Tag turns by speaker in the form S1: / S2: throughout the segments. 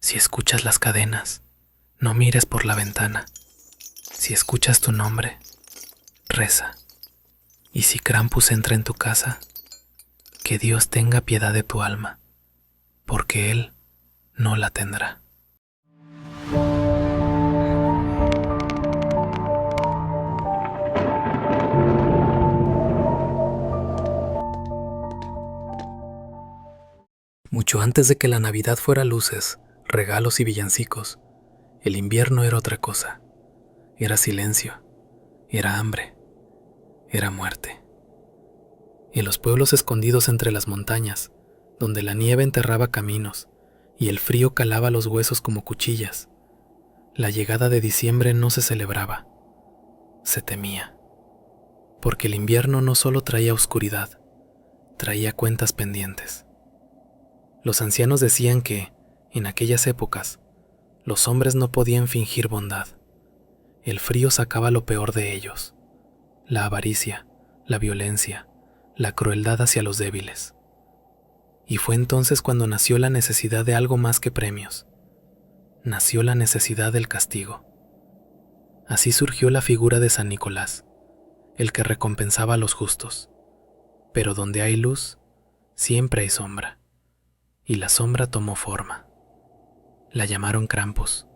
S1: Si escuchas las cadenas, no mires por la ventana. Si escuchas tu nombre, reza. Y si Krampus entra en tu casa, que Dios tenga piedad de tu alma, porque Él no la tendrá. Mucho antes de que la Navidad fuera luces, regalos y villancicos, el invierno era otra cosa. Era silencio, era hambre, era muerte. En los pueblos escondidos entre las montañas, donde la nieve enterraba caminos y el frío calaba los huesos como cuchillas, la llegada de diciembre no se celebraba, se temía. Porque el invierno no solo traía oscuridad, traía cuentas pendientes. Los ancianos decían que, en aquellas épocas, los hombres no podían fingir bondad. El frío sacaba lo peor de ellos, la avaricia, la violencia, la crueldad hacia los débiles. Y fue entonces cuando nació la necesidad de algo más que premios. Nació la necesidad del castigo. Así surgió la figura de San Nicolás, el que recompensaba a los justos. Pero donde hay luz, siempre hay sombra. Y la sombra tomó forma. La llamaron Krampus.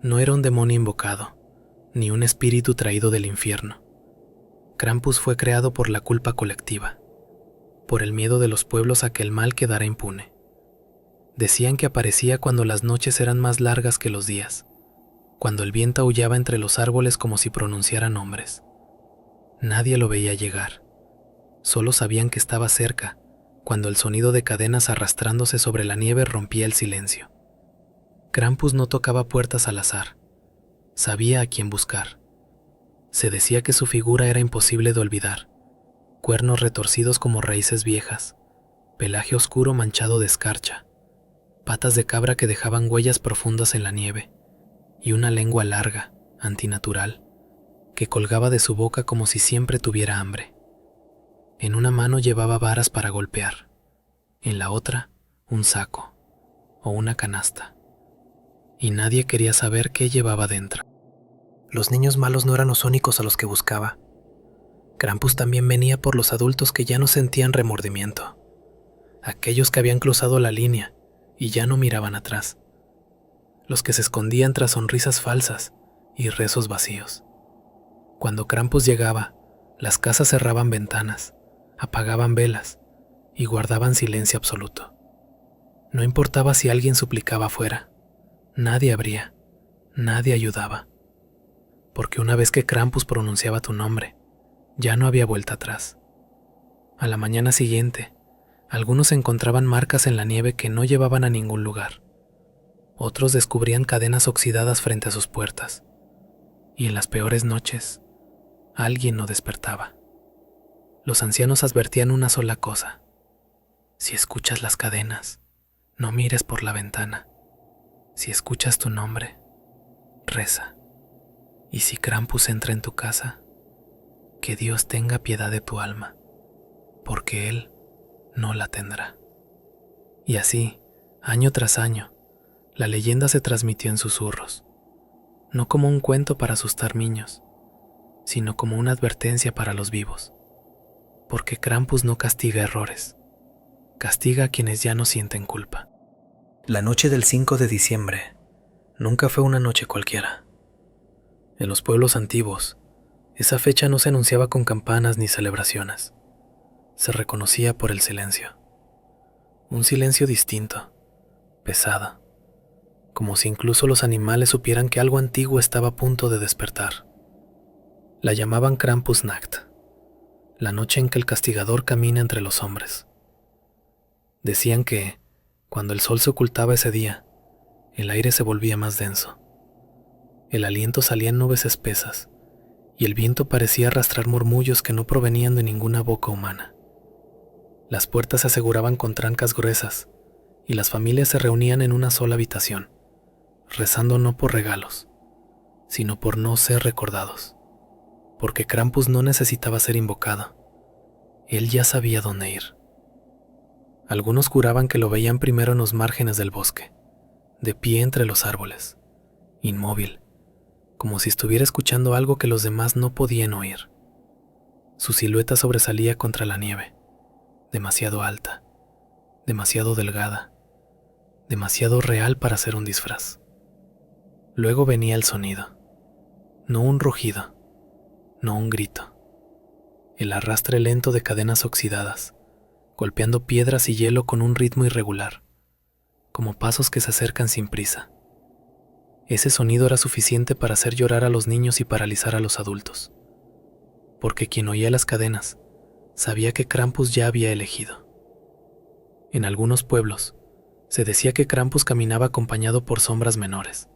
S1: No era un demonio invocado, ni un espíritu traído del infierno. Krampus fue creado por la culpa colectiva, por el miedo de los pueblos a que el mal quedara impune. Decían que aparecía cuando las noches eran más largas que los días, cuando el viento aullaba entre los árboles como si pronunciara nombres. Nadie lo veía llegar, solo sabían que estaba cerca, cuando el sonido de cadenas arrastrándose sobre la nieve rompía el silencio. Krampus no tocaba puertas al azar, sabía a quién buscar. Se decía que su figura era imposible de olvidar, cuernos retorcidos como raíces viejas, pelaje oscuro manchado de escarcha, patas de cabra que dejaban huellas profundas en la nieve, y una lengua larga, antinatural, que colgaba de su boca como si siempre tuviera hambre. En una mano llevaba varas para golpear, en la otra un saco o una canasta, y nadie quería saber qué llevaba dentro. Los niños malos no eran los únicos a los que buscaba. Krampus también venía por los adultos que ya no sentían remordimiento, aquellos que habían cruzado la línea y ya no miraban atrás, los que se escondían tras sonrisas falsas y rezos vacíos. Cuando Krampus llegaba, las casas cerraban ventanas, apagaban velas y guardaban silencio absoluto. No importaba si alguien suplicaba afuera, nadie abría, nadie ayudaba. Porque una vez que Krampus pronunciaba tu nombre, ya no había vuelta atrás. A la mañana siguiente, algunos encontraban marcas en la nieve que no llevaban a ningún lugar. Otros descubrían cadenas oxidadas frente a sus puertas. Y en las peores noches, alguien no despertaba. Los ancianos advertían una sola cosa: si escuchas las cadenas, no mires por la ventana. Si escuchas tu nombre, reza. Y si Krampus entra en tu casa, que Dios tenga piedad de tu alma, porque Él no la tendrá. Y así, año tras año, la leyenda se transmitió en susurros, no como un cuento para asustar niños, sino como una advertencia para los vivos. Porque Krampus no castiga errores, castiga a quienes ya no sienten culpa. La noche del 5 de diciembre nunca fue una noche cualquiera. En los pueblos antiguos, esa fecha no se anunciaba con campanas ni celebraciones. Se reconocía por el silencio. Un silencio distinto, pesado, como si incluso los animales supieran que algo antiguo estaba a punto de despertar. La llamaban Krampusnacht, la noche en que el castigador camina entre los hombres. Decían que, cuando el sol se ocultaba ese día, el aire se volvía más denso. El aliento salía en nubes espesas, y el viento parecía arrastrar murmullos que no provenían de ninguna boca humana. Las puertas se aseguraban con trancas gruesas, y las familias se reunían en una sola habitación, rezando no por regalos, sino por no ser recordados. Porque Krampus no necesitaba ser invocado. Él ya sabía dónde ir. Algunos juraban que lo veían primero en los márgenes del bosque, de pie entre los árboles, inmóvil, como si estuviera escuchando algo que los demás no podían oír. Su silueta sobresalía contra la nieve, demasiado alta, demasiado delgada, demasiado real para ser un disfraz. Luego venía el sonido, no un rugido, no un grito, el arrastre lento de cadenas oxidadas, golpeando piedras y hielo con un ritmo irregular, como pasos que se acercan sin prisa. Ese sonido era suficiente para hacer llorar a los niños y paralizar a los adultos, porque quien oía las cadenas sabía que Krampus ya había elegido. En algunos pueblos se decía que Krampus caminaba acompañado por sombras menores,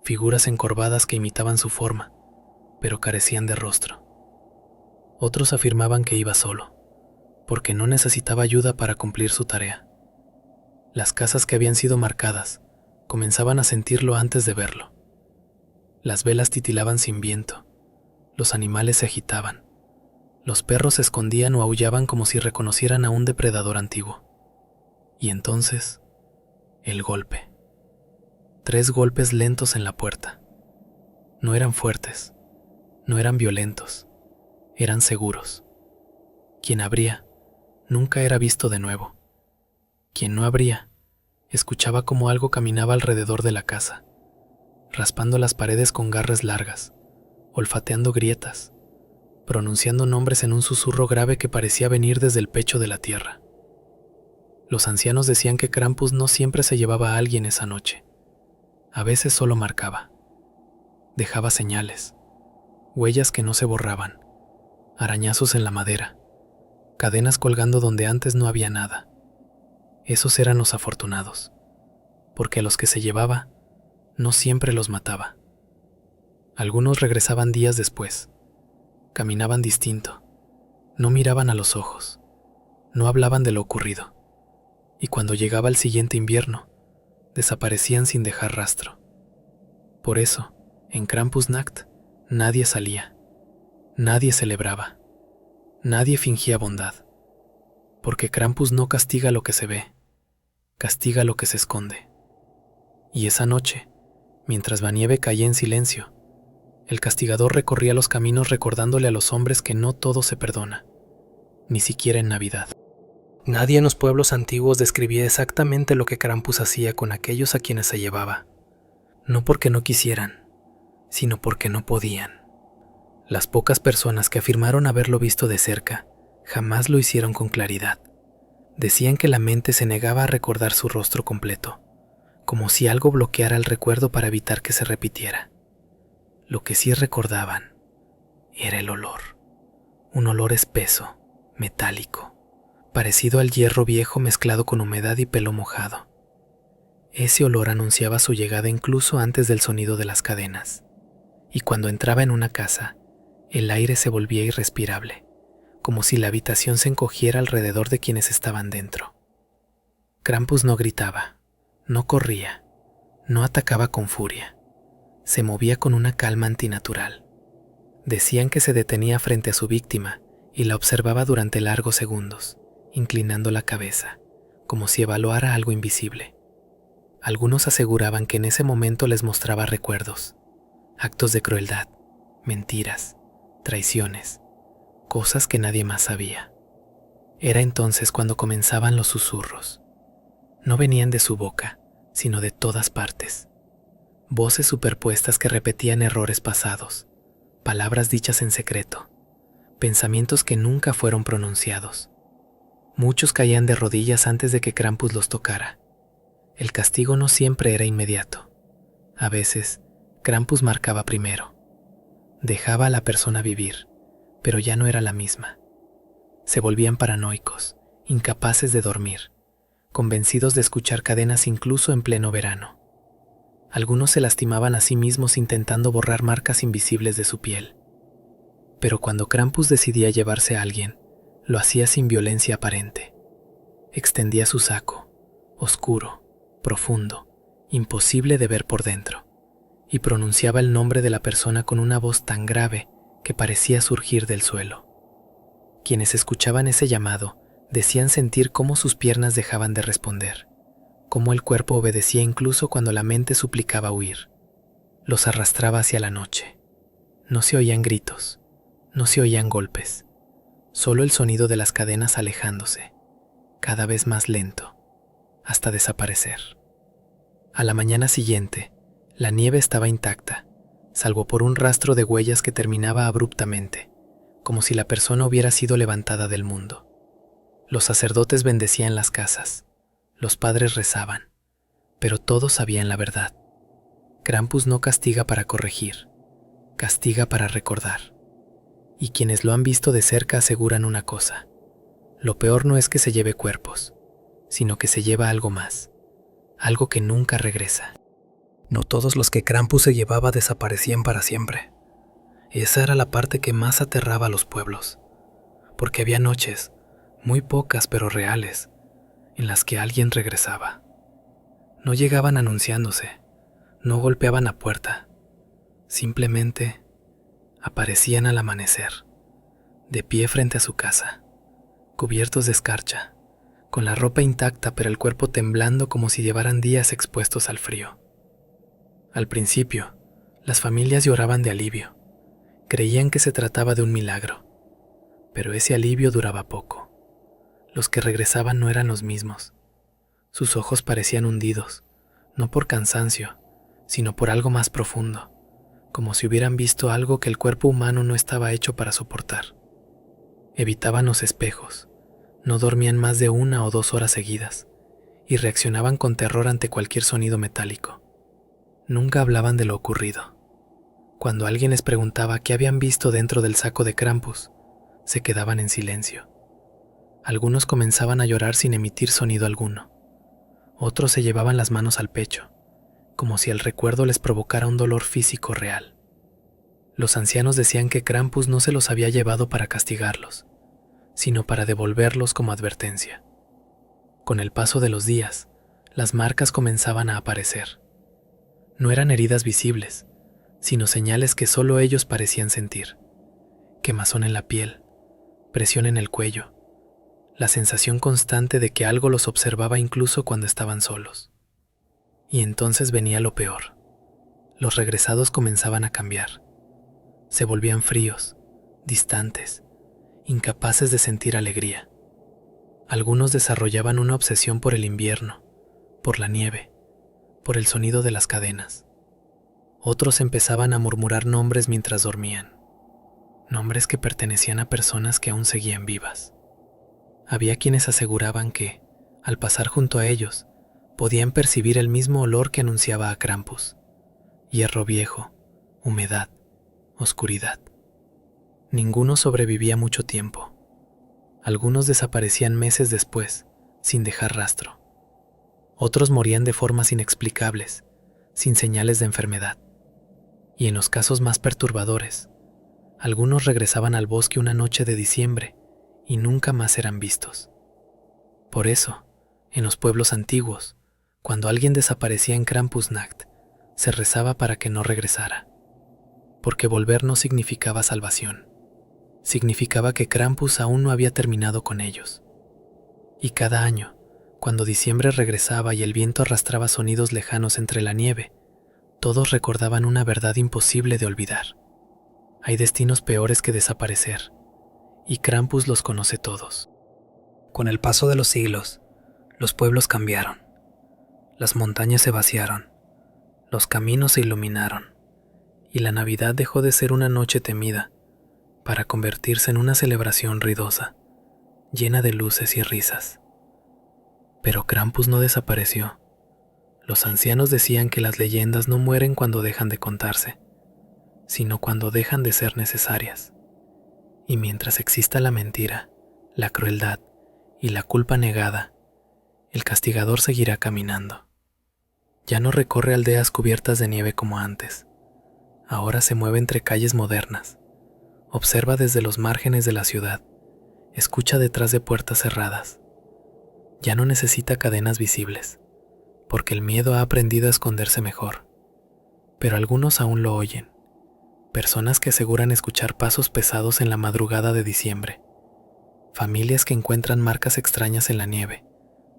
S1: figuras encorvadas que imitaban su forma, pero carecían de rostro. Otros afirmaban que iba solo, porque no necesitaba ayuda para cumplir su tarea. Las casas que habían sido marcadas comenzaban a sentirlo antes de verlo. Las velas titilaban sin viento, los animales se agitaban, los perros se escondían o aullaban como si reconocieran a un depredador antiguo. Y entonces, el golpe. 3 golpes lentos en la puerta. No eran fuertes, no eran violentos, eran seguros. Quien abría nunca era visto de nuevo. Quien no abría escuchaba como algo caminaba alrededor de la casa, raspando las paredes con garras largas, olfateando grietas, pronunciando nombres en un susurro grave que parecía venir desde el pecho de la tierra. Los ancianos decían que Krampus no siempre se llevaba a alguien esa noche. A veces solo marcaba. Dejaba señales, huellas que no se borraban, arañazos en la madera, cadenas colgando donde antes no había nada. Esos eran los afortunados, porque a los que se llevaba no siempre los mataba. Algunos regresaban días después, caminaban distinto, no miraban a los ojos, no hablaban de lo ocurrido, y cuando llegaba el siguiente invierno, desaparecían sin dejar rastro. Por eso, en Krampusnacht, nadie salía, nadie celebraba, nadie fingía bondad, porque Krampus no castiga lo que se ve, castiga lo que se esconde. Y esa noche, mientras la nieve caía en silencio, el castigador recorría los caminos recordándole a los hombres que no todo se perdona, ni siquiera en Navidad. Nadie en los pueblos antiguos describía exactamente lo que Krampus hacía con aquellos a quienes se llevaba, no porque no quisieran, sino porque no podían. Las pocas personas que afirmaron haberlo visto de cerca jamás lo hicieron con claridad. Decían que la mente se negaba a recordar su rostro completo, como si algo bloqueara el recuerdo para evitar que se repitiera. Lo que sí recordaban era el olor, un olor espeso, metálico, parecido al hierro viejo mezclado con humedad y pelo mojado. Ese olor anunciaba su llegada incluso antes del sonido de las cadenas, y cuando entraba en una casa, el aire se volvía irrespirable, como si la habitación se encogiera alrededor de quienes estaban dentro. Krampus no gritaba, no corría, no atacaba con furia. Se movía con una calma antinatural. Decían que se detenía frente a su víctima y la observaba durante largos segundos, inclinando la cabeza, como si evaluara algo invisible. Algunos aseguraban que en ese momento les mostraba recuerdos, actos de crueldad, mentiras, traiciones, cosas que nadie más sabía. Era entonces cuando comenzaban los susurros. No venían de su boca, sino de todas partes. Voces superpuestas que repetían errores pasados, palabras dichas en secreto, pensamientos que nunca fueron pronunciados. Muchos caían de rodillas antes de que Krampus los tocara. El castigo no siempre era inmediato. A veces, Krampus marcaba primero. Dejaba a la persona vivir, pero ya no era la misma. Se volvían paranoicos, incapaces de dormir, convencidos de escuchar cadenas incluso en pleno verano. Algunos se lastimaban a sí mismos intentando borrar marcas invisibles de su piel. Pero cuando Krampus decidía llevarse a alguien, lo hacía sin violencia aparente. Extendía su saco, oscuro, profundo, imposible de ver por dentro, y pronunciaba el nombre de la persona con una voz tan grave que parecía surgir del suelo. Quienes escuchaban ese llamado decían sentir cómo sus piernas dejaban de responder, cómo el cuerpo obedecía incluso cuando la mente suplicaba huir. Los arrastraba hacia la noche. No se oían gritos, no se oían golpes, solo el sonido de las cadenas alejándose, cada vez más lento, hasta desaparecer. A la mañana siguiente, la nieve estaba intacta, salvo por un rastro de huellas que terminaba abruptamente, como si la persona hubiera sido levantada del mundo. Los sacerdotes bendecían las casas, los padres rezaban, pero todos sabían la verdad. Krampus no castiga para corregir, castiga para recordar. Y quienes lo han visto de cerca aseguran una cosa: lo peor no es que se lleve cuerpos, sino que se lleva algo más, algo que nunca regresa. No todos los que Krampus se llevaba desaparecían para siempre. Esa era la parte que más aterraba a los pueblos, porque había noches, muy pocas pero reales, en las que alguien regresaba. No llegaban anunciándose, no golpeaban a puerta, simplemente aparecían al amanecer, de pie frente a su casa, cubiertos de escarcha, con la ropa intacta pero el cuerpo temblando como si llevaran días expuestos al frío. Al principio, las familias lloraban de alivio, creían que se trataba de un milagro, pero ese alivio duraba poco. Los que regresaban no eran los mismos. Sus ojos parecían hundidos, no por cansancio, sino por algo más profundo, como si hubieran visto algo que el cuerpo humano no estaba hecho para soportar. Evitaban los espejos, no dormían más de 1 o 2 horas seguidas, y reaccionaban con terror ante cualquier sonido metálico. Nunca hablaban de lo ocurrido. Cuando alguien les preguntaba qué habían visto dentro del saco de Krampus, se quedaban en silencio. Algunos comenzaban a llorar sin emitir sonido alguno. Otros se llevaban las manos al pecho, como si el recuerdo les provocara un dolor físico real. Los ancianos decían que Krampus no se los había llevado para castigarlos, sino para devolverlos como advertencia. Con el paso de los días, las marcas comenzaban a aparecer. No eran heridas visibles, sino señales que solo ellos parecían sentir. Quemazón en la piel, presión en el cuello, la sensación constante de que algo los observaba incluso cuando estaban solos. Y entonces venía lo peor. Los regresados comenzaban a cambiar. Se volvían fríos, distantes, incapaces de sentir alegría. Algunos desarrollaban una obsesión por el invierno, por la nieve, por el sonido de las cadenas. Otros empezaban a murmurar nombres mientras dormían, nombres que pertenecían a personas que aún seguían vivas. Había quienes aseguraban que, al pasar junto a ellos, podían percibir el mismo olor que anunciaba a Krampus: hierro viejo, humedad, oscuridad. Ninguno sobrevivía mucho tiempo. Algunos desaparecían meses después, sin dejar rastro. Otros morían de formas inexplicables, sin señales de enfermedad. Y en los casos más perturbadores, algunos regresaban al bosque una noche de diciembre y nunca más eran vistos. Por eso, en los pueblos antiguos, cuando alguien desaparecía en Krampusnacht, se rezaba para que no regresara. Porque volver no significaba salvación. Significaba que Krampus aún no había terminado con ellos. Y cada año, cuando diciembre regresaba y el viento arrastraba sonidos lejanos entre la nieve, todos recordaban una verdad imposible de olvidar. Hay destinos peores que desaparecer, y Krampus los conoce todos. Con el paso de los siglos, los pueblos cambiaron. Las montañas se vaciaron, los caminos se iluminaron, y la Navidad dejó de ser una noche temida para convertirse en una celebración ruidosa, llena de luces y risas. Pero Krampus no desapareció. Los ancianos decían que las leyendas no mueren cuando dejan de contarse, sino cuando dejan de ser necesarias. Y mientras exista la mentira, la crueldad y la culpa negada, el castigador seguirá caminando. Ya no recorre aldeas cubiertas de nieve como antes. Ahora se mueve entre calles modernas, observa desde los márgenes de la ciudad, escucha detrás de puertas cerradas. Ya no necesita cadenas visibles, porque el miedo ha aprendido a esconderse mejor. Pero algunos aún lo oyen, personas que aseguran escuchar pasos pesados en la madrugada de diciembre, familias que encuentran marcas extrañas en la nieve,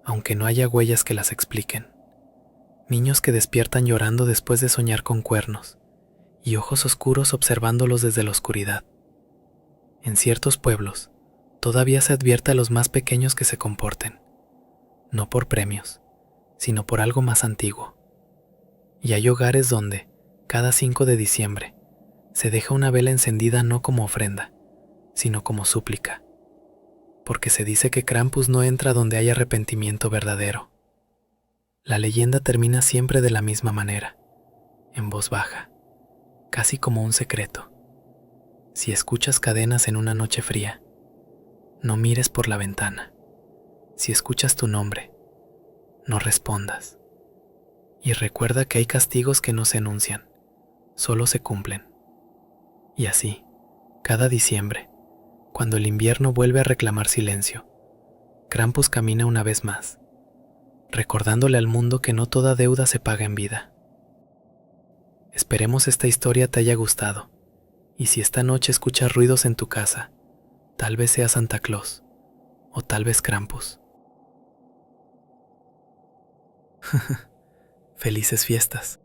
S1: aunque no haya huellas que las expliquen. Niños que despiertan llorando después de soñar con cuernos, y ojos oscuros observándolos desde la oscuridad. En ciertos pueblos, todavía se advierte a los más pequeños que se comporten, no por premios, sino por algo más antiguo. Y hay hogares donde, cada 5 de diciembre, se deja una vela encendida no como ofrenda, sino como súplica, porque se dice que Krampus no entra donde hay arrepentimiento verdadero. La leyenda termina siempre de la misma manera, en voz baja, casi como un secreto. Si escuchas cadenas en una noche fría, no mires por la ventana. Si escuchas tu nombre, no respondas. Y recuerda que hay castigos que no se enuncian, solo se cumplen. Y así, cada diciembre, cuando el invierno vuelve a reclamar silencio, Krampus camina una vez más, recordándole al mundo que no toda deuda se paga en vida. Esperemos esta historia te haya gustado, y si esta noche escuchas ruidos en tu casa, tal vez sea Santa Claus, o tal vez Krampus. Felices fiestas.